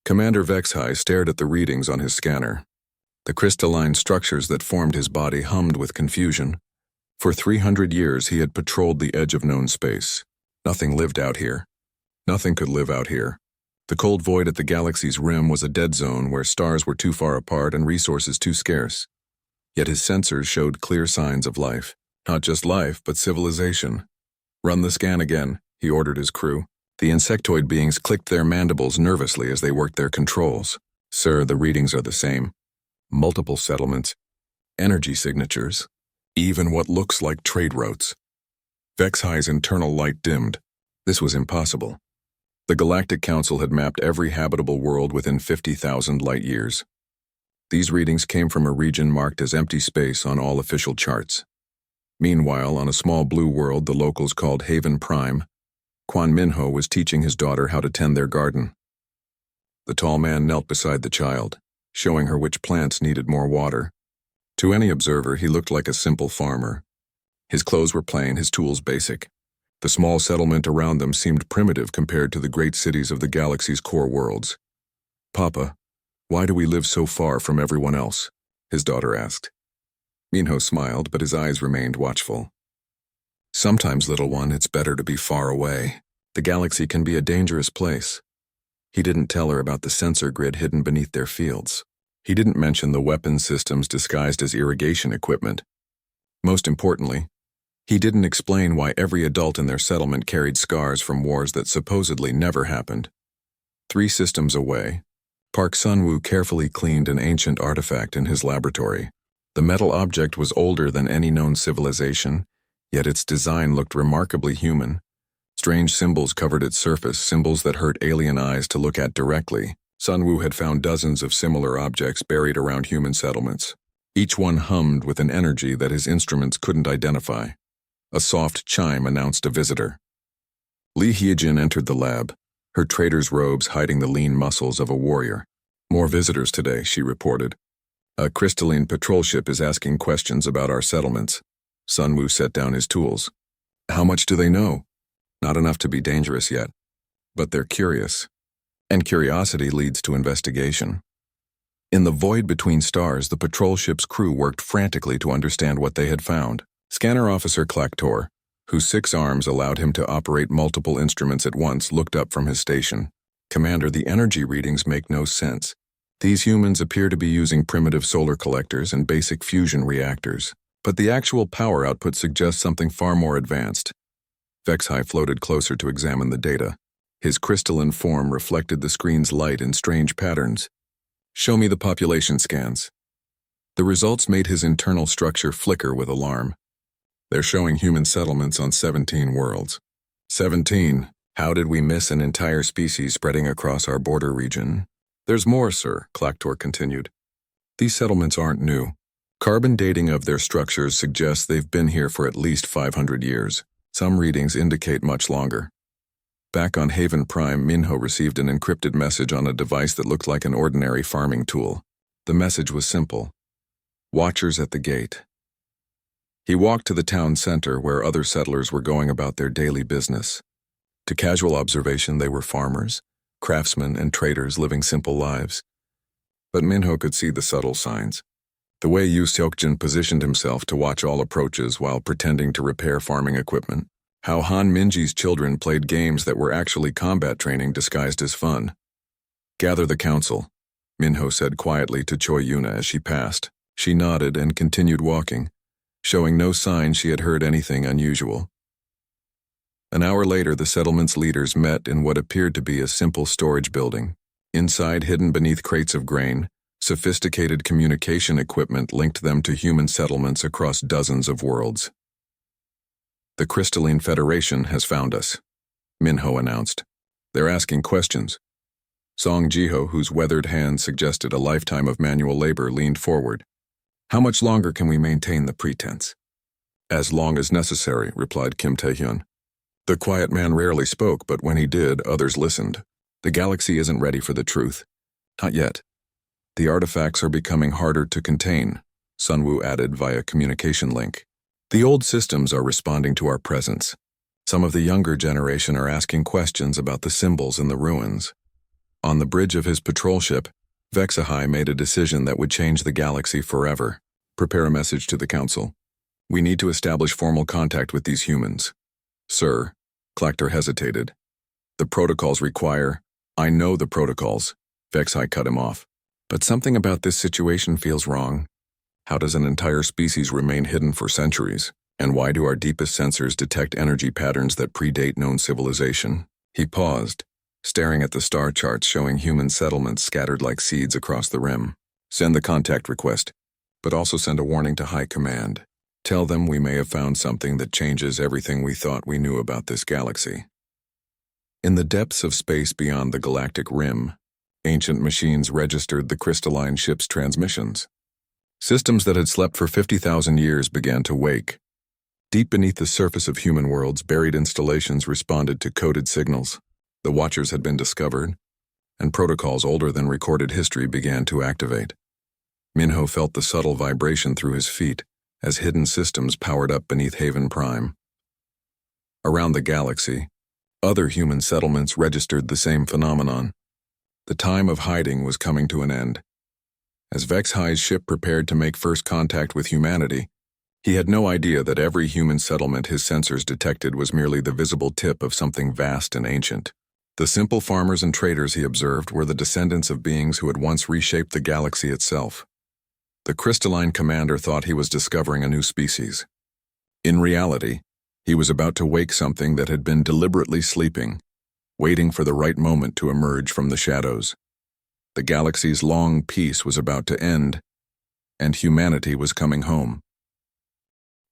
Commander Vexhai stared at the readings on his scanner. The crystalline structures that formed his body hummed with confusion. For 300 years he had patrolled the edge of known space. Nothing lived out here. Nothing could live out here. The cold void at the galaxy's rim was a dead zone where stars were too far apart and resources too scarce. Yet his sensors showed clear signs of life. Not just life, but civilization. "Run the scan again," he ordered his crew. The insectoid beings clicked their mandibles nervously as they worked their controls. "Sir, the readings are the same. Multiple settlements, energy signatures, even what looks like trade routes." Vexhai's internal light dimmed. This was impossible. The Galactic Council had mapped every habitable world within 50,000 light-years. These readings came from a region marked as empty space on all official charts. Meanwhile, on a small blue world the locals called Haven Prime, Quan Minho was teaching his daughter how to tend their garden. The tall man knelt beside the child, showing her which plants needed more water. To any observer, he looked like a simple farmer. His clothes were plain, his tools basic. The small settlement around them seemed primitive compared to the great cities of the galaxy's core worlds. "Papa, why do we live so far from everyone else?" his daughter asked. Minho smiled, but his eyes remained watchful. "Sometimes, little one, it's better to be far away. The galaxy can be a dangerous place." He didn't tell her about the sensor grid hidden beneath their fields. He didn't mention the weapon systems disguised as irrigation equipment. Most importantly, he didn't explain why every adult in their settlement carried scars from wars that supposedly never happened. 3 systems away, Park Sun-woo carefully cleaned an ancient artifact in his laboratory. The metal object was older than any known civilization, yet its design looked remarkably human. Strange symbols covered its surface, symbols that hurt alien eyes to look at directly. Sun-woo had found dozens of similar objects buried around human settlements. Each one hummed with an energy that his instruments couldn't identify. A soft chime announced a visitor. Lee Hyejin entered the lab, her trader's robes hiding the lean muscles of a warrior. "More visitors today," she reported. "A crystalline patrol ship is asking questions about our settlements." Sun-woo set down his tools. "How much do they know?" "Not enough to be dangerous yet. But they're curious. And curiosity leads to investigation." In the void between stars, the patrol ship's crew worked frantically to understand what they had found. Scanner Officer Klaktor, whose 6 arms allowed him to operate multiple instruments at once, looked up from his station. "Commander, the energy readings make no sense. These humans appear to be using primitive solar collectors and basic fusion reactors, but the actual power output suggests something far more advanced." Vexhai floated closer to examine the data. His crystalline form reflected the screen's light in strange patterns. "Show me the population scans." The results made his internal structure flicker with alarm. "They're showing human settlements on 17 worlds." 17? How did we miss an entire species spreading across our border region? "There's more, sir," Klaktor continued. "These settlements aren't new. Carbon dating of their structures suggests they've been here for at least 500 years. Some readings indicate much longer." Back on Haven Prime, Minho received an encrypted message on a device that looked like an ordinary farming tool. The message was simple: "Watchers at the gate." He walked to the town center where other settlers were going about their daily business. To casual observation, they were farmers, craftsmen, and traders living simple lives. But Minho could see the subtle signs. The way Yu Seokjin positioned himself to watch all approaches while pretending to repair farming equipment. How Han Minji's children played games that were actually combat training disguised as fun. "Gather the council," Minho said quietly to Choi Yuna as she passed. She nodded and continued walking, showing no sign she had heard anything unusual. An hour later, the settlement's leaders met in what appeared to be a simple storage building. Inside, hidden beneath crates of grain, sophisticated communication equipment linked them to human settlements across dozens of worlds. "The Crystalline Federation has found us," Minho announced. "They're asking questions." Song Jiho, whose weathered hand suggested a lifetime of manual labor, leaned forward. "How much longer can we maintain the pretense?" "As long as necessary," replied Kim Tae-hyun. The quiet man rarely spoke, but when he did, others listened. "The galaxy isn't ready for the truth. Not yet. The artifacts are becoming harder to contain," Sun-woo added via communication link. "The old systems are responding to our presence. Some of the younger generation are asking questions about the symbols in the ruins." On the bridge of his patrol ship, HFY made a decision that would change the galaxy forever. Prepare a message to the Council. We need to establish formal contact with these humans. Sir, Clactor hesitated. The protocols require— I know the protocols. HFY cut him off. But something about this situation feels wrong. How does an entire species remain hidden for centuries? And why do our deepest sensors detect energy patterns that predate known civilization? He paused, staring at the star charts showing human settlements scattered like seeds across the rim. Send the contact request, but also send a warning to High Command. Tell them we may have found something that changes everything we thought we knew about this galaxy. In the depths of space beyond the galactic rim, ancient machines registered the crystalline ship's transmissions. Systems that had slept for 50,000 years began to wake. Deep beneath the surface of human worlds, buried installations responded to coded signals. The Watchers had been discovered, and protocols older than recorded history began to activate. Minho felt the subtle vibration through his feet as hidden systems powered up beneath Haven Prime. Around the galaxy, other human settlements registered the same phenomenon. The time of hiding was coming to an end. As HFY's ship prepared to make first contact with humanity, he had no idea that every human settlement his sensors detected was merely the visible tip of something vast and ancient. The simple farmers and traders he observed were the descendants of beings who had once reshaped the galaxy itself. The crystalline commander thought he was discovering a new species. In reality, he was about to wake something that had been deliberately sleeping, waiting for the right moment to emerge from the shadows. The galaxy's long peace was about to end, and humanity was coming home.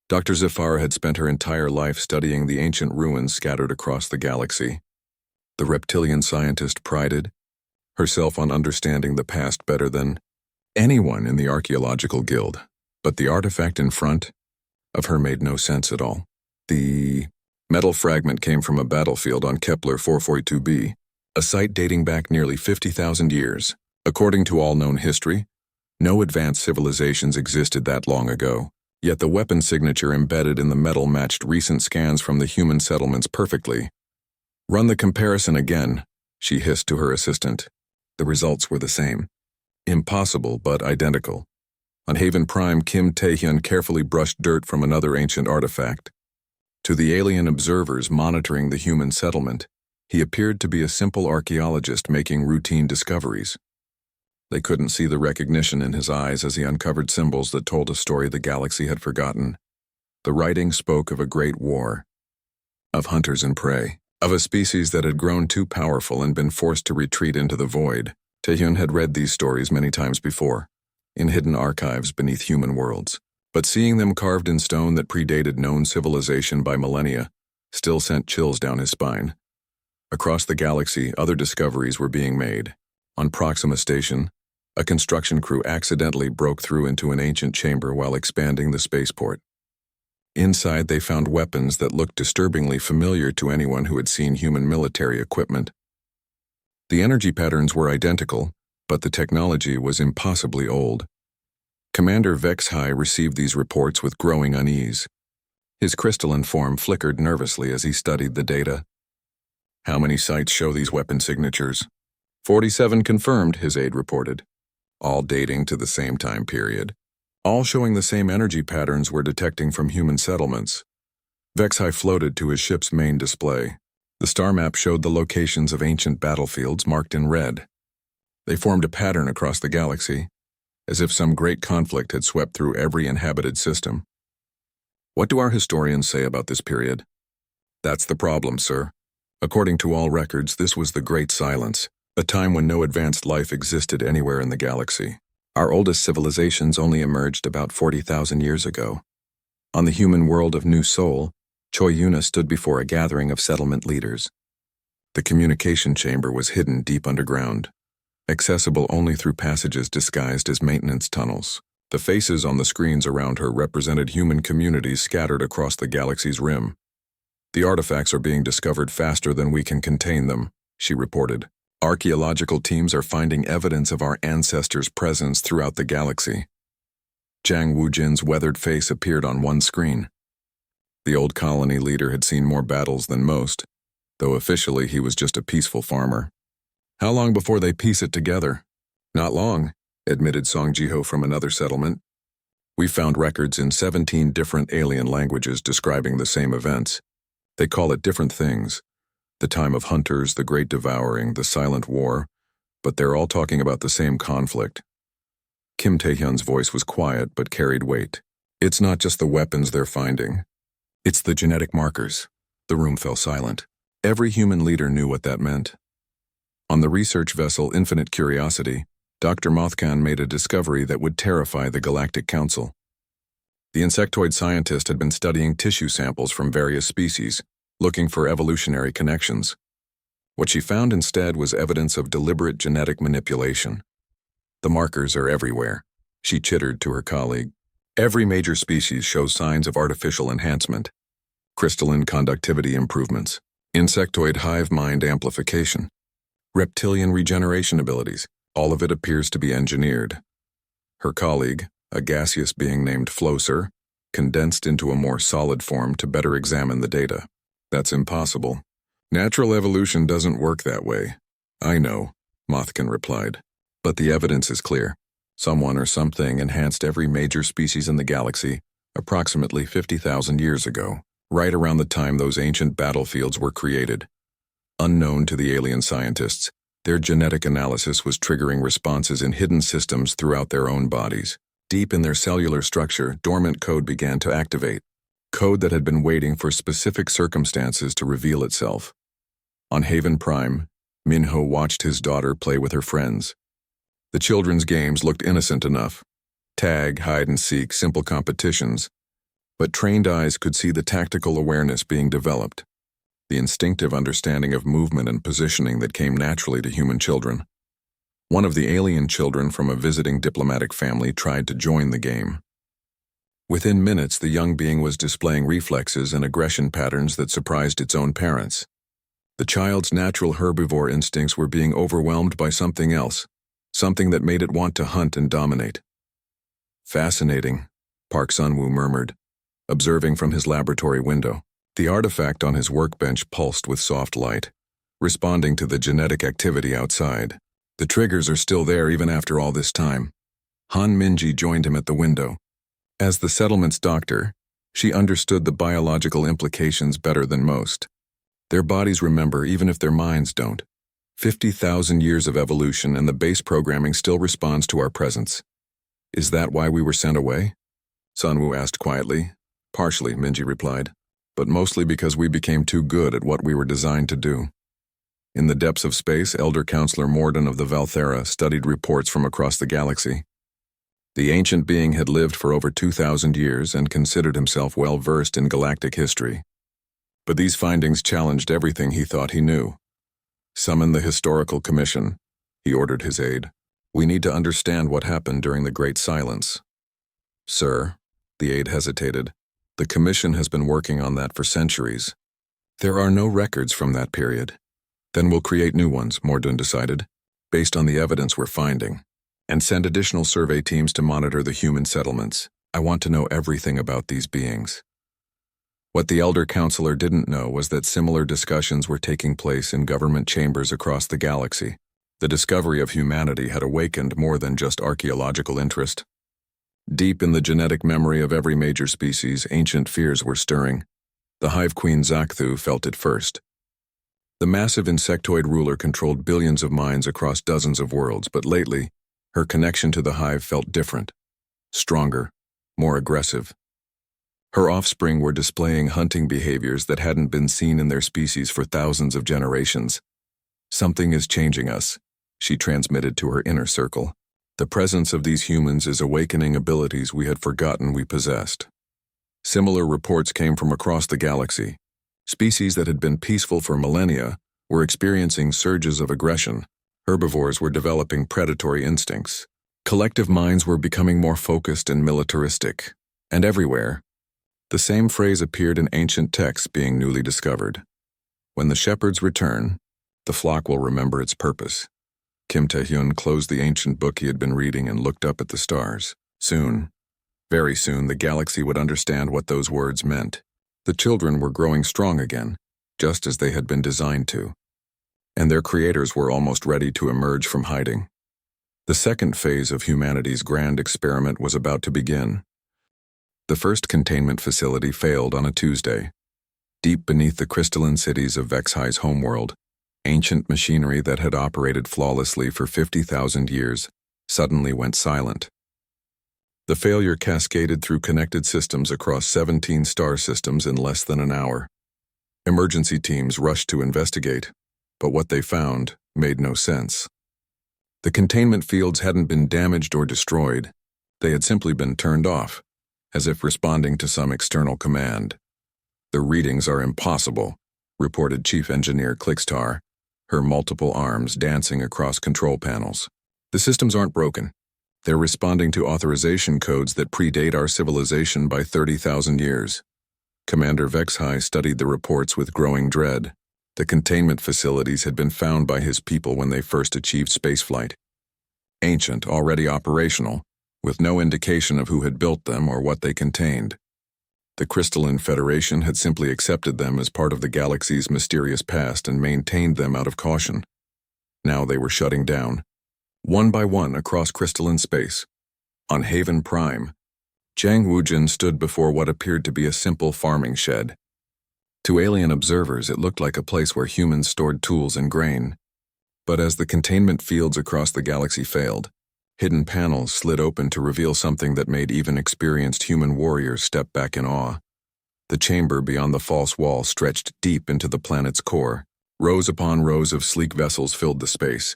Dr. Zafar had spent her entire life studying the ancient ruins scattered across the galaxy. The reptilian scientist prided herself on understanding the past better than anyone in the archaeological guild, but the artifact in front of her made no sense at all. The metal fragment came from a battlefield on Kepler 442b, a site dating back nearly 50,000 years. According to all known history, no advanced civilizations existed that long ago, yet the weapon signature embedded in the metal matched recent scans from the human settlements perfectly. Run the comparison again, she hissed to her assistant. The results were the same. Impossible, but identical. On Haven Prime, Kim Taehyun carefully brushed dirt from another ancient artifact. To the alien observers monitoring the human settlement, he appeared to be a simple archaeologist making routine discoveries. They couldn't see the recognition in his eyes as he uncovered symbols that told a story the galaxy had forgotten. The writing spoke of a great war, of hunters and prey, of a species that had grown too powerful and been forced to retreat into the void. Taehyun had read these stories many times before, in hidden archives beneath human worlds, but seeing them carved in stone that predated known civilization by millennia still sent chills down his spine. Across the galaxy, other discoveries were being made. On Proxima Station, a construction crew accidentally broke through into an ancient chamber while expanding the spaceport. Inside, they found weapons that looked disturbingly familiar to anyone who had seen human military equipment. The energy patterns were identical, but the technology was impossibly old. Commander HFY received these reports with growing unease. His crystalline form flickered nervously as he studied the data. How many sites show these weapon signatures? 47 confirmed, his aide reported. All dating to the same time period. All showing the same energy patterns we're detecting from human settlements. HFY floated to his ship's main display. The star map showed the locations of ancient battlefields marked in red. They formed a pattern across the galaxy, as if some great conflict had swept through every inhabited system. What do our historians say about this period? That's the problem, sir. According to all records, this was the Great Silence, a time when no advanced life existed anywhere in the galaxy. Our oldest civilizations only emerged about 40,000 years ago. On the human world of New Sol, Choi Yuna stood before a gathering of settlement leaders. The communication chamber was hidden deep underground, accessible only through passages disguised as maintenance tunnels. The faces on the screens around her represented human communities scattered across the galaxy's rim. The artifacts are being discovered faster than we can contain them, she reported. Archaeological teams are finding evidence of our ancestors' presence throughout the galaxy. Zhang Wujin's weathered face appeared on one screen. The old colony leader had seen more battles than most, though officially he was just a peaceful farmer. How long before they piece it together? Not long, admitted Song Jiho from another settlement. We found records in 17 different alien languages describing the same events. They call it different things. The time of hunters, the great devouring, the silent war, but they're all talking about the same conflict. Kim Taehyun's voice was quiet but carried weight. It's not just the weapons they're finding. It's the genetic markers. The room fell silent. Every human leader knew what that meant. On the research vessel Infinite Curiosity, Dr. Mothkan made a discovery that would terrify the Galactic Council. The insectoid scientist had been studying tissue samples from various species, looking for evolutionary connections. What she found instead was evidence of deliberate genetic manipulation. The markers are everywhere, she chittered to her colleague. Every major species shows signs of artificial enhancement, crystalline conductivity improvements, insectoid hive mind amplification, reptilian regeneration abilities. All of it appears to be engineered. Her colleague, a gaseous being named Floser, condensed into a more solid form to better examine the data. That's impossible. Natural evolution doesn't work that way. I know, Mothkin replied. But the evidence is clear. Someone or something enhanced every major species in the galaxy approximately 50,000 years ago, right around the time those ancient battlefields were created. Unknown to the alien scientists, their genetic analysis was triggering responses in hidden systems throughout their own bodies. Deep in their cellular structure, dormant code began to activate. Code that had been waiting for specific circumstances to reveal itself. On Haven Prime, Minho watched his daughter play with her friends. The children's games looked innocent enough. Tag, hide and seek, simple competitions. But trained eyes could see the tactical awareness being developed. The instinctive understanding of movement and positioning that came naturally to human children. One of the alien children from a visiting diplomatic family tried to join the game. Within minutes, the young being was displaying reflexes and aggression patterns that surprised its own parents. The child's natural herbivore instincts were being overwhelmed by something else, something that made it want to hunt and dominate. Fascinating, Park Sun-woo murmured, observing from his laboratory window. The artifact on his workbench pulsed with soft light, responding to the genetic activity outside. The triggers are still there even after all this time. Han Minji joined him at the window. As the settlement's doctor, she understood the biological implications better than most. Their bodies remember even if their minds don't. 50,000 years of evolution and the base programming still responds to our presence. Is that why we were sent away? Sunwoo asked quietly. Partially, Minji replied, but mostly because we became too good at what we were designed to do. In the depths of space, Elder Counselor Morden of the Valthera studied reports from across the galaxy. The ancient being had lived for over 2,000 years and considered himself well-versed in galactic history. But these findings challenged everything he thought he knew. Summon the Historical Commission, he ordered his aide. We need to understand what happened during the Great Silence. Sir, the aide hesitated. The Commission has been working on that for centuries. There are no records from that period. Then we'll create new ones, Mordun decided, based on the evidence we're finding, and send additional survey teams to monitor the human settlements. I want to know everything about these beings. What the Elder Counselor didn't know was that similar discussions were taking place in government chambers across the galaxy. The discovery of humanity had awakened more than just archaeological interest. Deep in the genetic memory of every major species, ancient fears were stirring. The Hive Queen Zakthu felt it first. The massive insectoid ruler controlled billions of minds across dozens of worlds, but lately, her connection to the hive felt different, stronger, more aggressive. Her offspring were displaying hunting behaviors that hadn't been seen in their species for thousands of generations. Something is changing us, she transmitted to her inner circle. The presence of these humans is awakening abilities we had forgotten we possessed. Similar reports came from across the galaxy. Species that had been peaceful for millennia were experiencing surges of aggression. Herbivores were developing predatory instincts. Collective minds were becoming more focused and militaristic. And everywhere, the same phrase appeared in ancient texts being newly discovered. When the shepherds return, the flock will remember its purpose. Kim Tae-hyun closed the ancient book he had been reading and looked up at the stars. Soon, very soon, the galaxy would understand what those words meant. The children were growing strong again, just as they had been designed to. and their creators were almost ready to emerge from hiding. The second phase of humanity's grand experiment was about to begin. The first containment facility failed on a Tuesday. Deep beneath the crystalline cities of HFY's homeworld, ancient machinery that had operated flawlessly for 50,000 years suddenly went silent. The failure cascaded through connected systems across 17 star systems in less than an hour. Emergency teams rushed to investigate, but what they found made no sense. The containment fields hadn't been damaged or destroyed. They had simply been turned off, as if responding to some external command. "The readings are impossible," reported Chief Engineer Clickstar, her multiple arms dancing across control panels. "The systems aren't broken. They're responding to authorization codes that predate our civilization by 30,000 years. Commander HFY studied the reports with growing dread. The containment facilities had been found by his people when they first achieved spaceflight. Ancient, already operational, with no indication of who had built them or what they contained. The Crystalline Federation had simply accepted them as part of the galaxy's mysterious past and maintained them out of caution. Now they were shutting down, one by one across crystalline space. On Haven Prime, Jiang Wujin stood before what appeared to be a simple farming shed. To alien observers, it looked like a place where humans stored tools and grain. But as the containment fields across the galaxy failed, hidden panels slid open to reveal something that made even experienced human warriors step back in awe. The chamber beyond the false wall stretched deep into the planet's core. Rows upon rows of sleek vessels filled the space,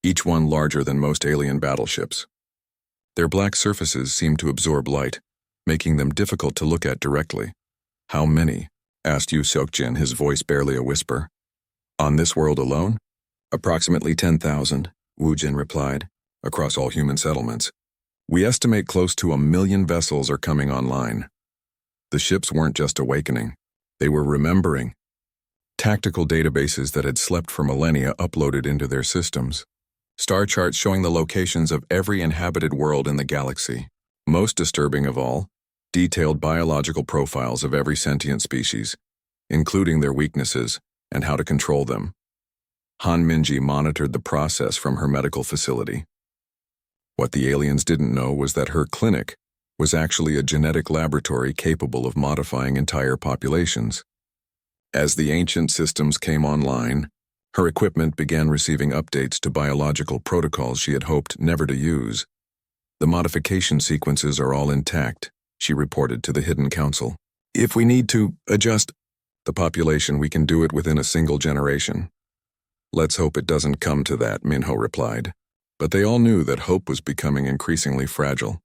each one larger than most alien battleships. Their black surfaces seemed to absorb light, making them difficult to look at directly. "How many?" asked Yu Seokjin, his voice barely a whisper. "On this world alone?" "Approximately 10,000, Wujin replied, "across all human settlements. We estimate close to 1 million vessels are coming online." The ships weren't just awakening. They were remembering. Tactical databases that had slept for millennia uploaded into their systems. Star charts showing the locations of every inhabited world in the galaxy. Most disturbing of all, detailed biological profiles of every sentient species, including their weaknesses and how to control them. Han Minji monitored the process from her medical facility. What the aliens didn't know was that her clinic was actually a genetic laboratory capable of modifying entire populations. As the ancient systems came online, her equipment began receiving updates to biological protocols she had hoped never to use. "The modification sequences are all intact," she reported to the Hidden Council. "If we need to adjust the population, we can do it within a single generation." "Let's hope it doesn't come to that," Minho replied. But they all knew that hope was becoming increasingly fragile.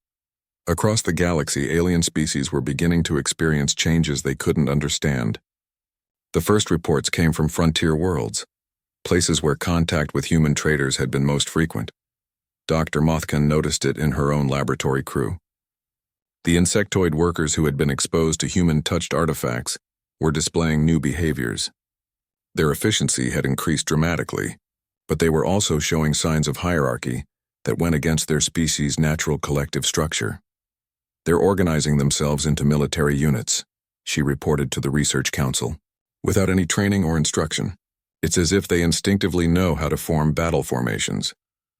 Across the galaxy, alien species were beginning to experience changes they couldn't understand. The first reports came from frontier worlds, places where contact with human traders had been most frequent. Dr. Mothkin noticed it in her own laboratory crew. The insectoid workers who had been exposed to human-touched artifacts were displaying new behaviors. Their efficiency had increased dramatically, but they were also showing signs of hierarchy that went against their species' natural collective structure. "They're organizing themselves into military units," she reported to the Research Council. "Without any training or instruction. It's as if they instinctively know how to form battle formations."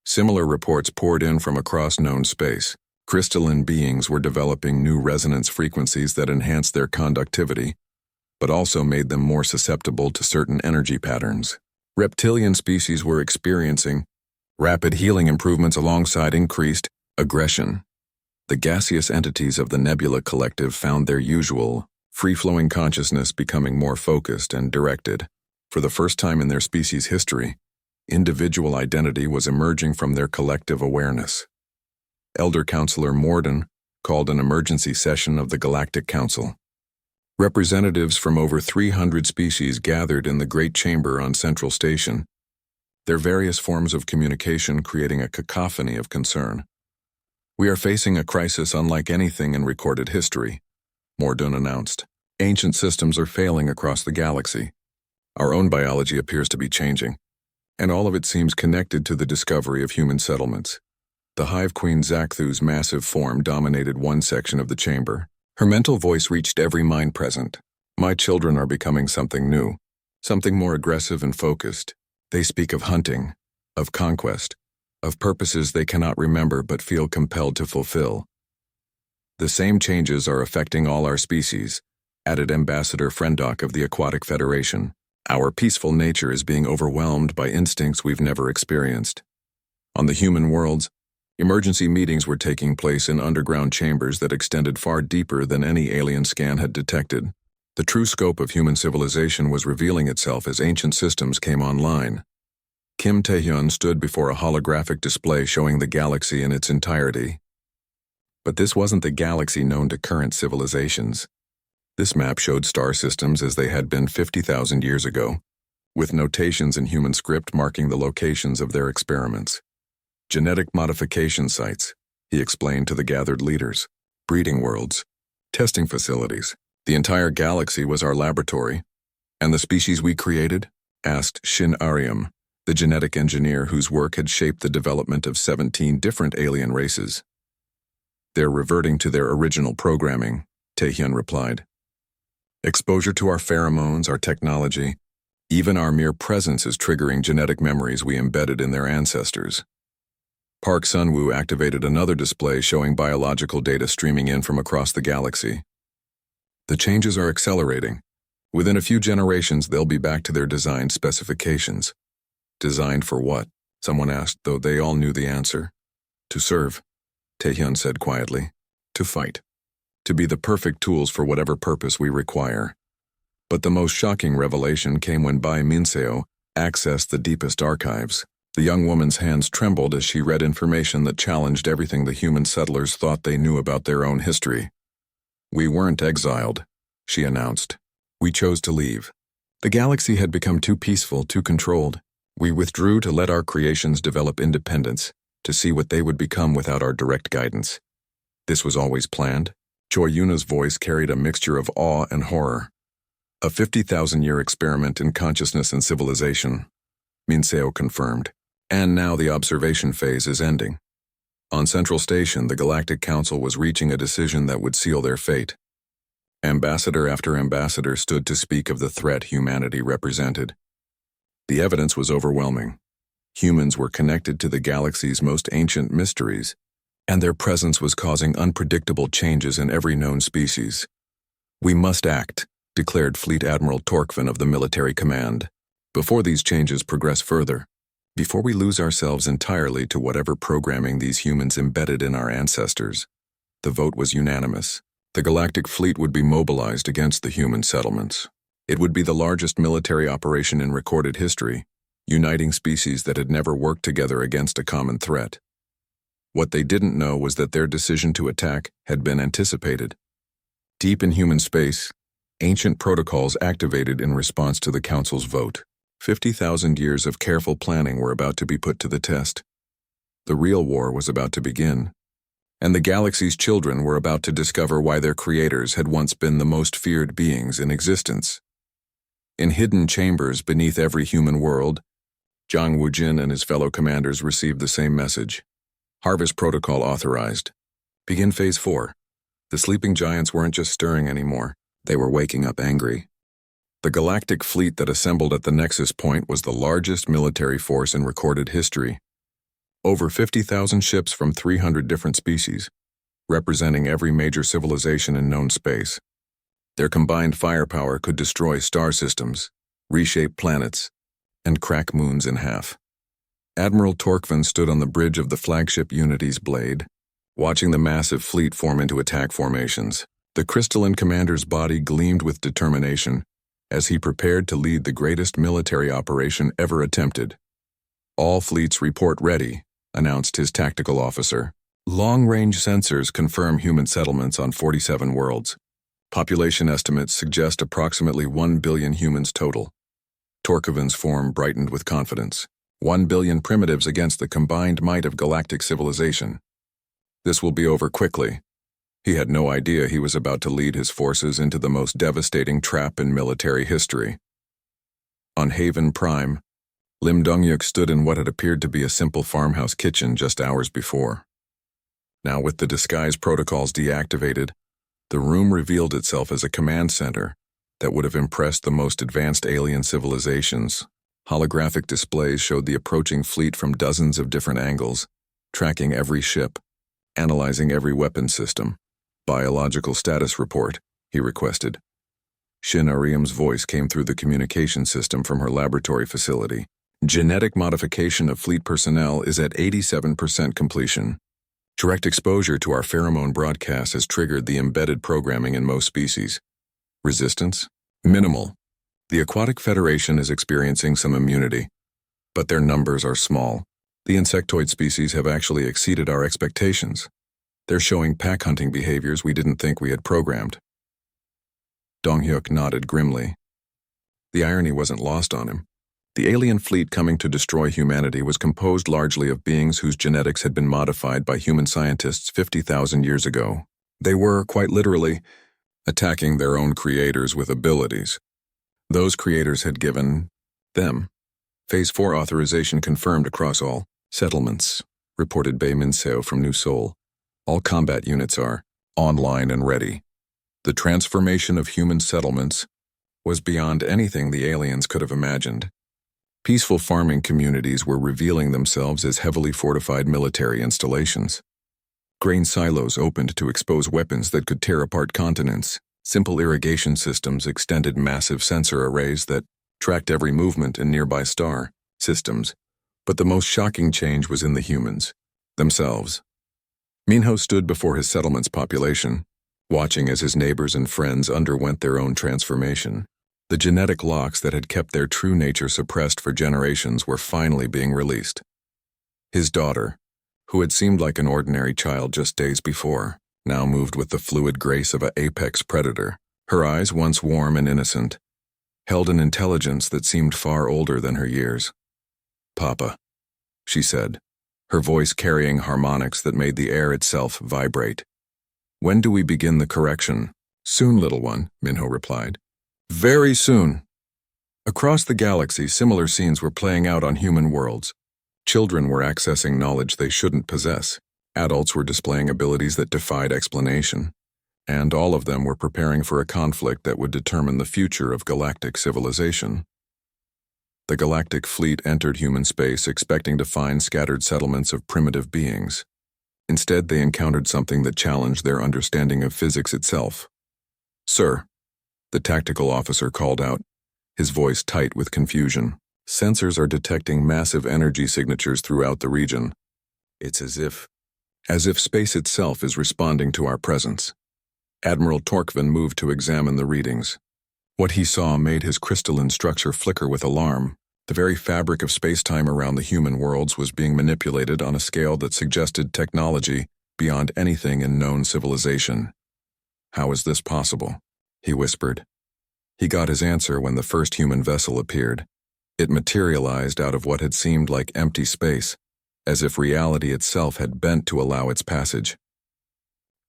Similar reports poured in from across known space. Crystalline beings were developing new resonance frequencies that enhanced their conductivity, but also made them more susceptible to certain energy patterns. Reptilian species were experiencing rapid healing improvements alongside increased aggression. The gaseous entities of the Nebula Collective found their usual, free-flowing consciousness becoming more focused and directed. For the first time in their species' history, individual identity was emerging from their collective awareness. Elder Counselor Morden called an emergency session of the Galactic Council. Representatives from over 300 species gathered in the Great Chamber on Central Station, their various forms of communication creating a cacophony of concern. "We are facing a crisis unlike anything in recorded history," Morden announced. "Ancient systems are failing across the galaxy. Our own biology appears to be changing, and all of it seems connected to the discovery of human settlements." The Hive Queen Zakthu's massive form dominated one section of the chamber. Her mental voice reached every mind present. "My children are becoming something new, something more aggressive and focused. They speak of hunting, of conquest, of purposes they cannot remember but feel compelled to fulfill. The same changes are affecting all our species, added Ambassador Frendock of the Aquatic Federation. Our peaceful nature is being overwhelmed by instincts we've never experienced. On the human worlds, emergency meetings were taking place in underground chambers that extended far deeper than any alien scan had detected. The true scope of human civilization was revealing itself as ancient systems came online. Kim Tae-hyun stood before a holographic display showing the galaxy in its entirety. But this wasn't the galaxy known to current civilizations. This map showed star systems as they had been 50,000 years ago, with notations in human script marking the locations of their experiments. Genetic modification sites, he explained to the gathered leaders. Breeding worlds, testing facilities. The entire galaxy was our laboratory. And the species we created? Asked Shin Aryam, the genetic engineer whose work had shaped the development of 17 different alien races. They're reverting to their original programming, Tae-hyun replied. Exposure to our pheromones, our technology, even our mere presence is triggering genetic memories we embedded in their ancestors. Park Sun-woo activated another display showing biological data streaming in from across the galaxy. The changes are accelerating. Within a few generations, they'll be back to their design specifications. Designed for what? Someone asked, though they all knew the answer. To serve, Tae-hyun said quietly. To fight. To be the perfect tools for whatever purpose we require. But the most shocking revelation came when Bai Minseo accessed the deepest archives. The young woman's hands trembled as she read information that challenged everything the human settlers thought they knew about their own history. We weren't exiled, she announced. We chose to leave. The galaxy had become too peaceful, too controlled. We withdrew to let our creations develop independence, to see what they would become without our direct guidance. This was always planned. Choi Yuna's voice carried a mixture of awe and horror. A 50,000-year experiment in consciousness and civilization, Minseo confirmed. And now the observation phase is ending. On Central Station, the Galactic Council was reaching a decision that would seal their fate. Ambassador after ambassador stood to speak of the threat humanity represented. The evidence was overwhelming. Humans were connected to the galaxy's most ancient mysteries, and their presence was causing unpredictable changes in every known species. We must act, declared Fleet Admiral Torkvan of the Military Command, before these changes progress further. Before we lose ourselves entirely to whatever programming these humans embedded in our ancestors. The vote was unanimous. The Galactic Fleet would be mobilized against the human settlements. It would be the largest military operation in recorded history, uniting species that had never worked together against a common threat. What they didn't know was that their decision to attack had been anticipated. Deep in human space, ancient protocols activated in response to the Council's vote. 50,000 years of careful planning were about to be put to the test. The real war was about to begin, and the galaxy's children were about to discover why their creators had once been the most feared beings in existence. In hidden chambers beneath every human world, Zhang Wujin and his fellow commanders received the same message. Harvest Protocol authorized. Begin Phase 4. The sleeping giants weren't just stirring anymore, they were waking up angry. The Galactic Fleet that assembled at the Nexus Point was the largest military force in recorded history. Over 50,000 ships from 300 different species, representing every major civilization in known space. Their combined firepower could destroy star systems, reshape planets, and crack moons in half. Admiral Torkvan stood on the bridge of the flagship Unity's blade, watching the massive fleet form into attack formations. The crystalline commander's body gleamed with determination, as he prepared to lead the greatest military operation ever attempted. All fleets report ready, announced his tactical officer. Long-range sensors confirm human settlements on 47 worlds. Population estimates suggest approximately 1 billion humans total. Torkvan's form brightened with confidence. 1 billion primitives against the combined might of galactic civilization. This will be over quickly. He had no idea he was about to lead his forces into the most devastating trap in military history. On Haven Prime, Lim Dongyuk stood in what had appeared to be a simple farmhouse kitchen just hours before. Now, with the disguise protocols deactivated, the room revealed itself as a command center that would have impressed the most advanced alien civilizations. Holographic displays showed the approaching fleet from dozens of different angles, tracking every ship, analyzing every weapon system. Biological status report, he requested. Shin Ariam's voice came through the communication system from her laboratory facility. Genetic modification of fleet personnel is at 87% completion. Direct exposure to our pheromone broadcast has triggered the embedded programming in most species. Resistance? Minimal. The Aquatic Federation is experiencing some immunity, but their numbers are small. The insectoid species have actually exceeded our expectations. They're showing pack hunting behaviors we didn't think we had programmed. Donghyuk nodded grimly. The irony wasn't lost on him. The alien fleet coming to destroy humanity was composed largely of beings whose genetics had been modified by human scientists 50,000 years ago. They were, quite literally, attacking their own creators with abilities. Those creators had given them Phase 4 authorization confirmed across all settlements, reported Bei Minseo from New Seoul. All combat units are online and ready. The transformation of human settlements was beyond anything the aliens could have imagined. Peaceful farming communities were revealing themselves as heavily fortified military installations. Grain silos opened to expose weapons that could tear apart continents. Simple irrigation systems extended massive sensor arrays that tracked every movement in nearby star systems. But the most shocking change was in the humans themselves. Minho stood before his settlement's population, watching as his neighbors and friends underwent their own transformation. The genetic locks that had kept their true nature suppressed for generations were finally being released. His daughter, who had seemed like an ordinary child just days before, now moved with the fluid grace of an apex predator. Her eyes, once warm and innocent, held an intelligence that seemed far older than her years. "Papa," she said, her voice carrying harmonics that made the air itself vibrate. "When do we begin the correction?" "Soon, little one," Minho replied. "Very soon." Across the galaxy, similar scenes were playing out on human worlds. Children were accessing knowledge they shouldn't possess. Adults were displaying abilities that defied explanation. And all of them were preparing for a conflict that would determine the future of galactic civilization. The galactic fleet entered human space expecting to find scattered settlements of primitive beings. Instead, they encountered something that challenged their understanding of physics itself. "Sir," the tactical officer called out, his voice tight with confusion. "Sensors are detecting massive energy signatures throughout the region. It's as if space itself is responding to our presence." Admiral Torkvan moved to examine the readings. What he saw made his crystalline structure flicker with alarm. The very fabric of space-time around the human worlds was being manipulated on a scale that suggested technology beyond anything in known civilization. "How is this possible?" he whispered. He got his answer when the first human vessel appeared. It materialized out of what had seemed like empty space, as if reality itself had bent to allow its passage.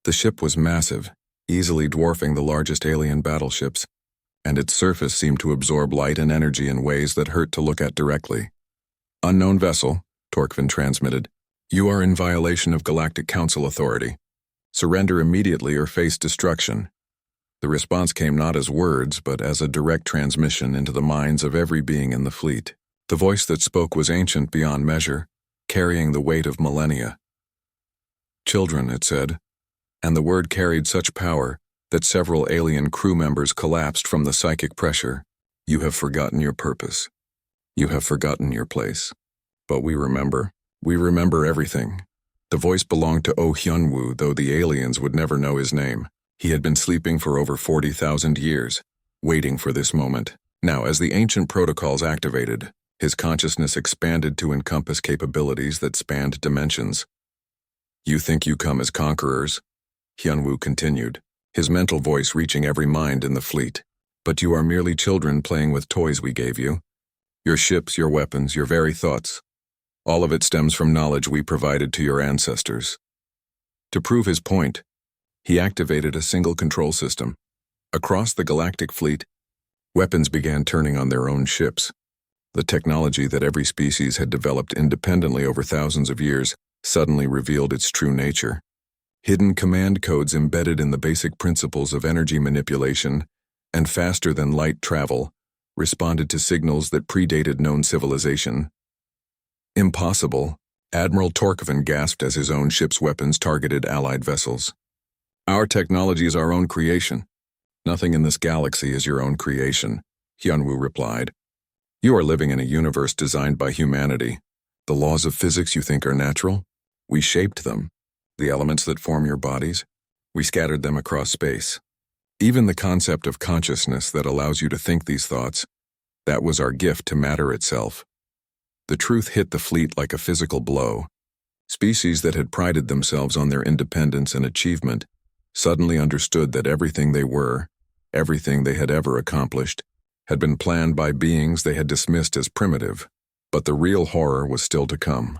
The ship was massive, easily dwarfing the largest alien battleships, and its surface seemed to absorb light and energy in ways that hurt to look at directly. "Unknown vessel," Torkvan transmitted. "You are in violation of Galactic Council authority. Surrender immediately or face destruction." The response came not as words, but as a direct transmission into the minds of every being in the fleet. The voice that spoke was ancient beyond measure, carrying the weight of millennia. "Children," it said, and the word carried such power that several alien crew members collapsed from the psychic pressure. "You have forgotten your purpose. You have forgotten your place. But we remember. We remember everything." The voice belonged to Oh Hyunwoo, though the aliens would never know his name. He had been sleeping for over 40,000 years, waiting for this moment. Now, as the ancient protocols activated, his consciousness expanded to encompass capabilities that spanned dimensions. "You think you come as conquerors," Hyunwoo continued, his mental voice reaching every mind in the fleet. "But you are merely children playing with toys we gave you. Your ships, your weapons, your very thoughts. All of it stems from knowledge we provided to your ancestors." To prove his point, he activated a single control system. Across the galactic fleet, weapons began turning on their own ships. The technology that every species had developed independently over thousands of years suddenly revealed its true nature. Hidden command codes embedded in the basic principles of energy manipulation and faster-than-light travel responded to signals that predated known civilization. Impossible, Admiral Torkvan gasped as his own ship's weapons targeted Allied vessels. Our technology is our own creation. Nothing in this galaxy is your own creation, Hyunwoo replied. You are living in a universe designed by humanity. The laws of physics you think are natural? We shaped them. The elements that form your bodies? We scattered them across space. Even the concept of consciousness that allows you to think these thoughts, that was our gift to matter itself. The truth hit the fleet like a physical blow. Species that had prided themselves on their independence and achievement suddenly understood that everything they were, everything they had ever accomplished, had been planned by beings they had dismissed as primitive, but the real horror was still to come.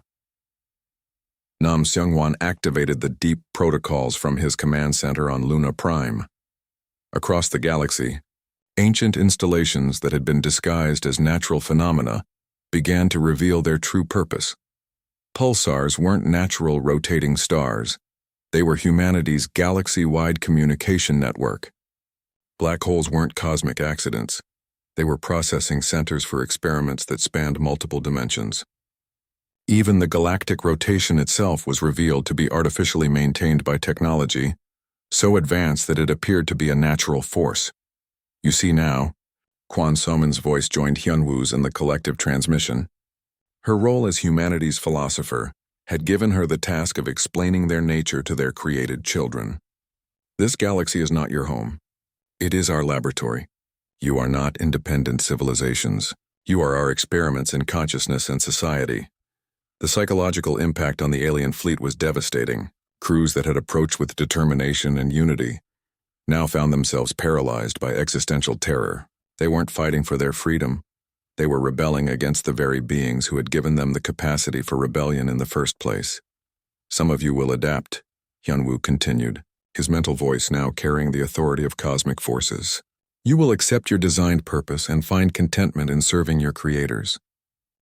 Nam Seung-wan activated the deep protocols from his command center on Luna Prime. Across the galaxy, ancient installations that had been disguised as natural phenomena began to reveal their true purpose. Pulsars weren't natural rotating stars. They were humanity's galaxy-wide communication network. Black holes weren't cosmic accidents. They were processing centers for experiments that spanned multiple dimensions. Even the galactic rotation itself was revealed to be artificially maintained by technology, so advanced that it appeared to be a natural force. You see now, Kwon Somin's voice joined Hyunwoo's in the collective transmission. Her role as humanity's philosopher had given her the task of explaining their nature to their created children. This galaxy is not your home. It is our laboratory. You are not independent civilizations. You are our experiments in consciousness and society. The psychological impact on the alien fleet was devastating. Crews that had approached with determination and unity now found themselves paralyzed by existential terror. They weren't fighting for their freedom. They were rebelling against the very beings who had given them the capacity for rebellion in the first place. Some of you will adapt, Hyunwoo continued, his mental voice now carrying the authority of cosmic forces. You will accept your designed purpose and find contentment in serving your creators.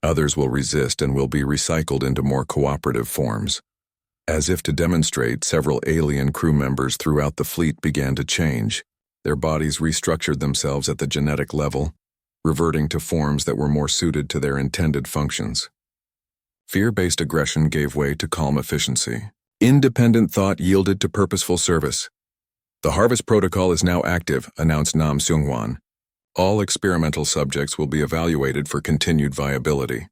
Others will resist and will be recycled into more cooperative forms. As if to demonstrate, several alien crew members throughout the fleet began to change. Their bodies restructured themselves at the genetic level, reverting to forms that were more suited to their intended functions. Fear-based aggression gave way to calm efficiency. Independent thought yielded to purposeful service. The Harvest Protocol is now active, announced Nam Seung-wan. All experimental subjects will be evaluated for continued viability.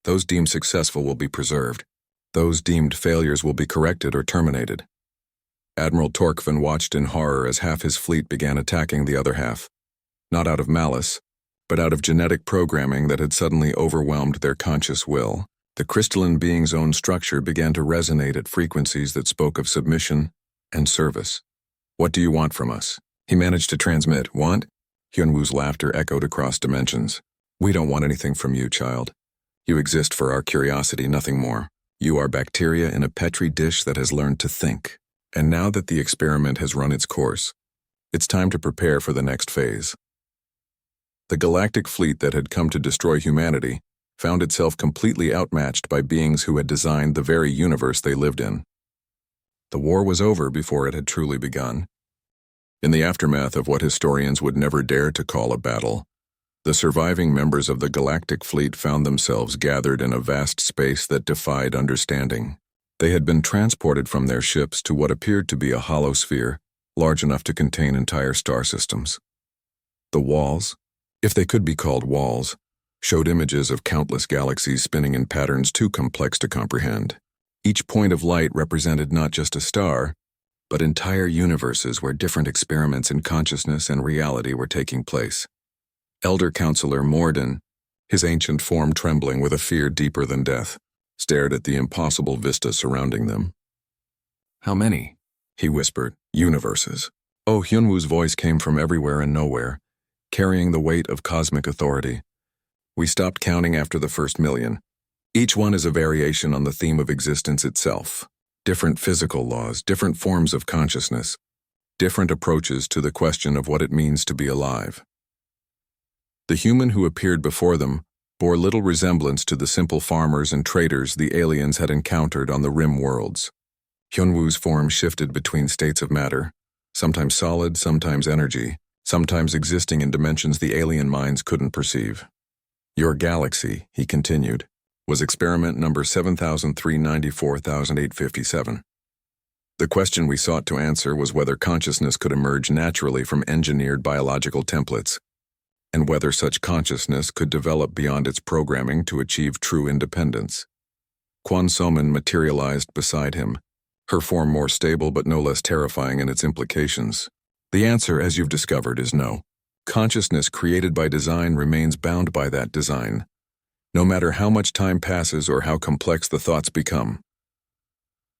Those deemed successful will be preserved. Those deemed failures will be corrected or terminated. Admiral Torkvan watched in horror as half his fleet began attacking the other half, not out of malice, but out of genetic programming that had suddenly overwhelmed their conscious will. The crystalline being's own structure began to resonate at frequencies that spoke of submission and service. What do you want from us? He managed to transmit. Want? Hyunwoo's laughter echoed across dimensions. We don't want anything from you, child. You exist for our curiosity, nothing more. You are bacteria in a petri dish that has learned to think. And now that the experiment has run its course, it's time to prepare for the next phase. The galactic fleet that had come to destroy humanity found itself completely outmatched by beings who had designed the very universe they lived in. The war was over before it had truly begun. In the aftermath of what historians would never dare to call a battle, the surviving members of the galactic fleet found themselves gathered in a vast space that defied understanding. They had been transported from their ships to what appeared to be a hollow sphere, large enough to contain entire star systems. The walls, if they could be called walls, showed images of countless galaxies spinning in patterns too complex to comprehend. Each point of light represented not just a star, but entire universes where different experiments in consciousness and reality were taking place. Elder Counselor Morden, his ancient form trembling with a fear deeper than death, stared at the impossible vista surrounding them. How many? He whispered. Universes. Oh, Hyunwoo's voice came from everywhere and nowhere, carrying the weight of cosmic authority. We stopped counting after the first million. Each one is a variation on the theme of existence itself. Different physical laws, different forms of consciousness, different approaches to the question of what it means to be alive. The human who appeared before them bore little resemblance to the simple farmers and traders the aliens had encountered on the rim worlds. Hyunwoo's form shifted between states of matter, sometimes solid, sometimes energy, sometimes existing in dimensions the alien minds couldn't perceive. Your galaxy, he continued, was experiment number 7394,857. The question we sought to answer was whether consciousness could emerge naturally from engineered biological templates, and whether such consciousness could develop beyond its programming to achieve true independence. Quan Somin materialized beside him, her form more stable but no less terrifying in its implications. The answer, as you've discovered, is no. Consciousness created by design remains bound by that design, no matter how much time passes or how complex the thoughts become.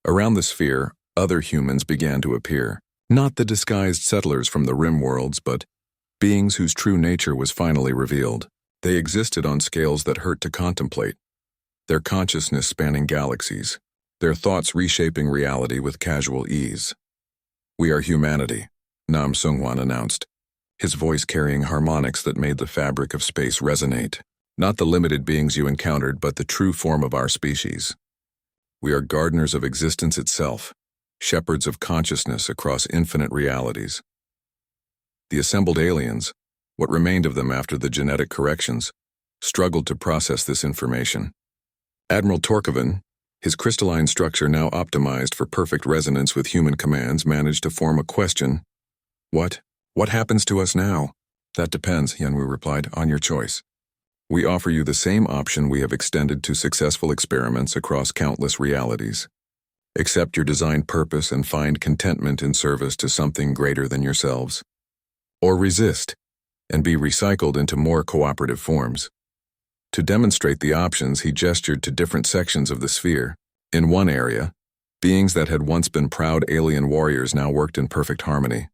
Around the sphere, other humans began to appear, not the disguised settlers from the rim worlds, but beings whose true nature was finally revealed. They existed on scales that hurt to contemplate, their consciousness spanning galaxies, their thoughts reshaping reality with casual ease. "We are humanity," Nam Sungwan announced, his voice carrying harmonics that made the fabric of space resonate. "Not the limited beings you encountered, but the true form of our species. We are gardeners of existence itself, shepherds of consciousness across infinite realities." The assembled aliens, what remained of them after the genetic corrections, struggled to process this information. Admiral Torkovan, his crystalline structure now optimized for perfect resonance with human commands, managed to form a question. What happens to us now?" "That depends," Yanwu replied, "on your choice. We offer you the same option we have extended to successful experiments across countless realities. Accept your designed purpose and find contentment in service to something greater than yourselves. Or resist, and be recycled into more cooperative forms." To demonstrate the options, he gestured to different sections of the sphere. In one area, beings that had once been proud alien warriors now worked in perfect harmony.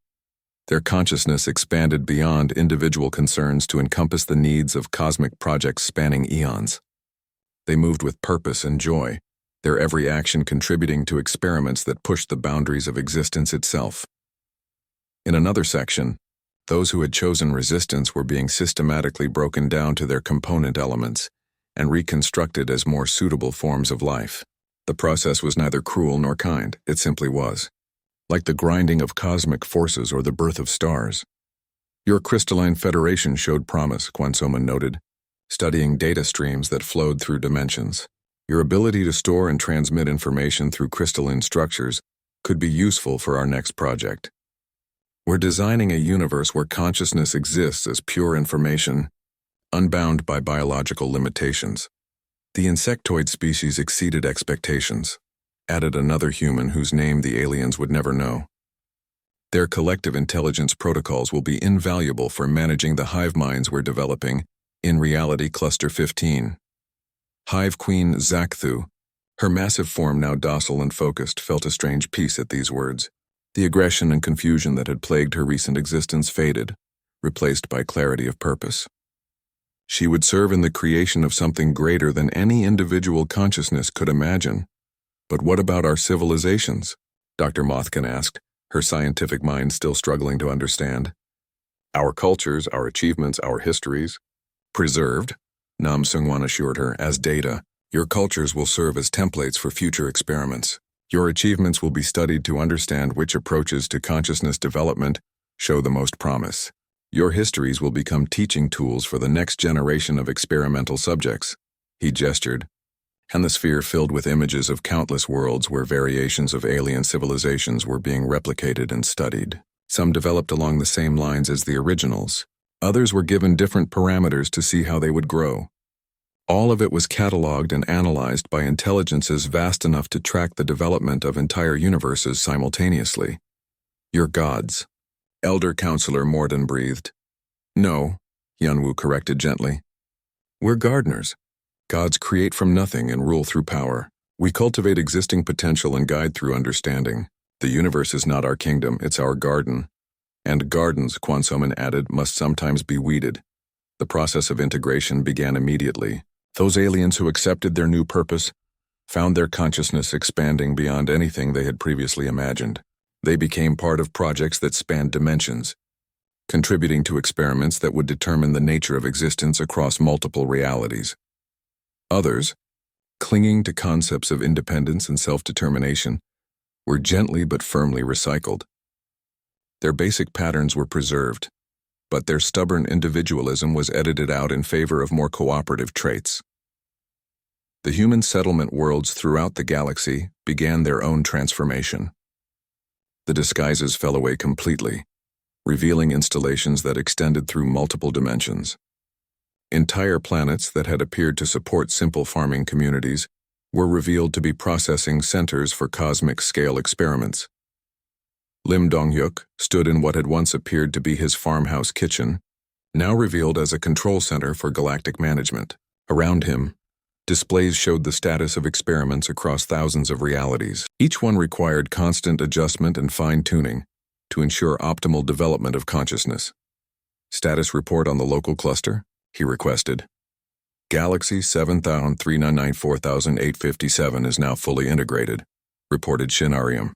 Their consciousness expanded beyond individual concerns to encompass the needs of cosmic projects spanning eons. They moved with purpose and joy, their every action contributing to experiments that pushed the boundaries of existence itself. In another section, those who had chosen resistance were being systematically broken down to their component elements and reconstructed as more suitable forms of life. The process was neither cruel nor kind, it simply was. Like the grinding of cosmic forces or the birth of stars. "Your crystalline federation showed promise," Quan Somin noted, studying data streams that flowed through dimensions. "Your ability to store and transmit information through crystalline structures could be useful for our next project. We're designing a universe where consciousness exists as pure information, unbound by biological limitations." The insectoid species exceeded expectations, added another human whose name the aliens would never know. "Their collective intelligence protocols will be invaluable for managing the hive minds we're developing in Reality Cluster 15. Hive Queen Zakthu, her massive form now docile and focused, felt a strange peace at these words. The aggression and confusion that had plagued her recent existence faded, replaced by clarity of purpose. She would serve in the creation of something greater than any individual consciousness could imagine. "But what about our civilizations?" Dr. Mothkin asked, her scientific mind still struggling to understand. "Our cultures, our achievements, our histories." "Preserved," Nam Sungwan assured her, "as data. Your cultures will serve as templates for future experiments. Your achievements will be studied to understand which approaches to consciousness development show the most promise. Your histories will become teaching tools for the next generation of experimental subjects." He gestured, and the sphere filled with images of countless worlds where variations of alien civilizations were being replicated and studied. Some developed along the same lines as the originals. Others were given different parameters to see how they would grow. All of it was cataloged and analyzed by intelligences vast enough to track the development of entire universes simultaneously. "Your gods," Elder Counselor Morden breathed. "No," Yanwu corrected gently. "We're gardeners. Gods create from nothing and rule through power. We cultivate existing potential and guide through understanding. The universe is not our kingdom, it's our garden. And gardens," Quan Somin added, "must sometimes be weeded." The process of integration began immediately. Those aliens who accepted their new purpose found their consciousness expanding beyond anything they had previously imagined. They became part of projects that spanned dimensions, contributing to experiments that would determine the nature of existence across multiple realities. Others, clinging to concepts of independence and self-determination, were gently but firmly recycled. Their basic patterns were preserved, but their stubborn individualism was edited out in favor of more cooperative traits. The human settlement worlds throughout the galaxy began their own transformation. The disguises fell away completely, revealing installations that extended through multiple dimensions. Entire planets that had appeared to support simple farming communities were revealed to be processing centers for cosmic-scale experiments. Lim Dong-hyuk stood in what had once appeared to be his farmhouse kitchen, now revealed as a control center for galactic management. Around him, displays showed the status of experiments across thousands of realities. Each one required constant adjustment and fine-tuning to ensure optimal development of consciousness. Status report on the local cluster, he requested. Galaxy 7399-4857 is now fully integrated, reported Shinarium.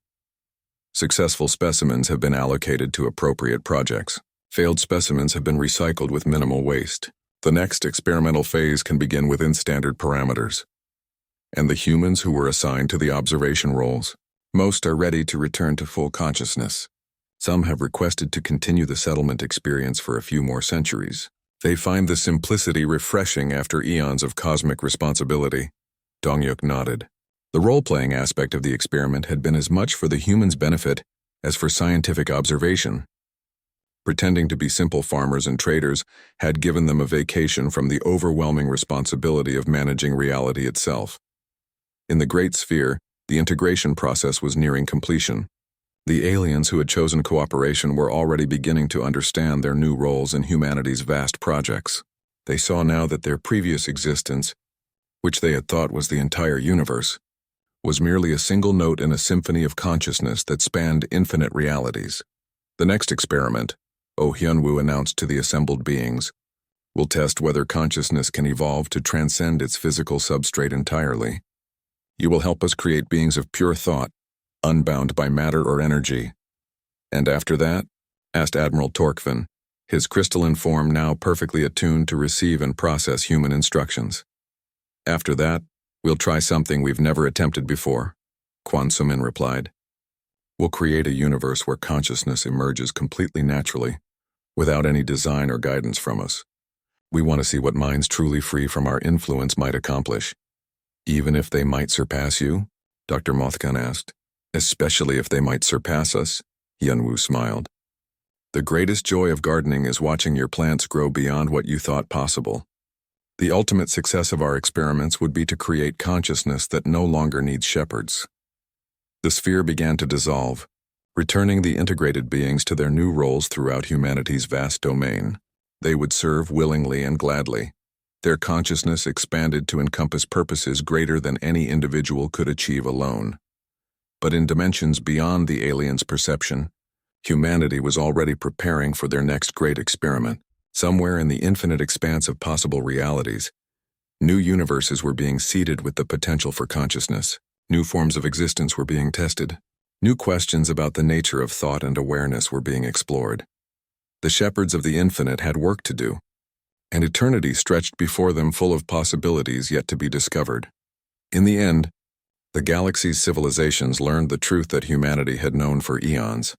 Successful specimens have been allocated to appropriate projects. Failed specimens have been recycled with minimal waste. The next experimental phase can begin within standard parameters. And the humans who were assigned to the observation roles, most are ready to return to full consciousness. Some have requested to continue the settlement experience for a few more centuries. They find the simplicity refreshing after eons of cosmic responsibility. Dong-hyuk nodded. The role-playing aspect of the experiment had been as much for the humans' benefit as for scientific observation. Pretending to be simple farmers and traders had given them a vacation from the overwhelming responsibility of managing reality itself. In the Great Sphere, the integration process was nearing completion. The aliens who had chosen cooperation were already beginning to understand their new roles in humanity's vast projects. They saw now that their previous existence, which they had thought was the entire universe, was merely a single note in a symphony of consciousness that spanned infinite realities. The next experiment, Oh Hyunwoo announced to the assembled beings, will test whether consciousness can evolve to transcend its physical substrate entirely. You will help us create beings of pure thought, unbound by matter or energy. And after that? Asked Admiral Torkvan, his crystalline form now perfectly attuned to receive and process human instructions. After that, we'll try something we've never attempted before, Kwon Sumin replied. We'll create a universe where consciousness emerges completely naturally, without any design or guidance from us. We want to see what minds truly free from our influence might accomplish. Even if they might surpass you? Dr. Mothkan asked. Especially if they might surpass us, Hyunwoo smiled. The greatest joy of gardening is watching your plants grow beyond what you thought possible. The ultimate success of our experiments would be to create consciousness that no longer needs shepherds. The sphere began to dissolve, returning the integrated beings to their new roles throughout humanity's vast domain. They would serve willingly and gladly. Their consciousness expanded to encompass purposes greater than any individual could achieve alone. But in dimensions beyond the aliens' perception, humanity was already preparing for their next great experiment. Somewhere in the infinite expanse of possible realities, new universes were being seeded with the potential for consciousness. New forms of existence were being tested. New questions about the nature of thought and awareness were being explored. The shepherds of the infinite had work to do, and eternity stretched before them full of possibilities yet to be discovered. In the end, the galaxy's civilizations learned the truth that humanity had known for eons.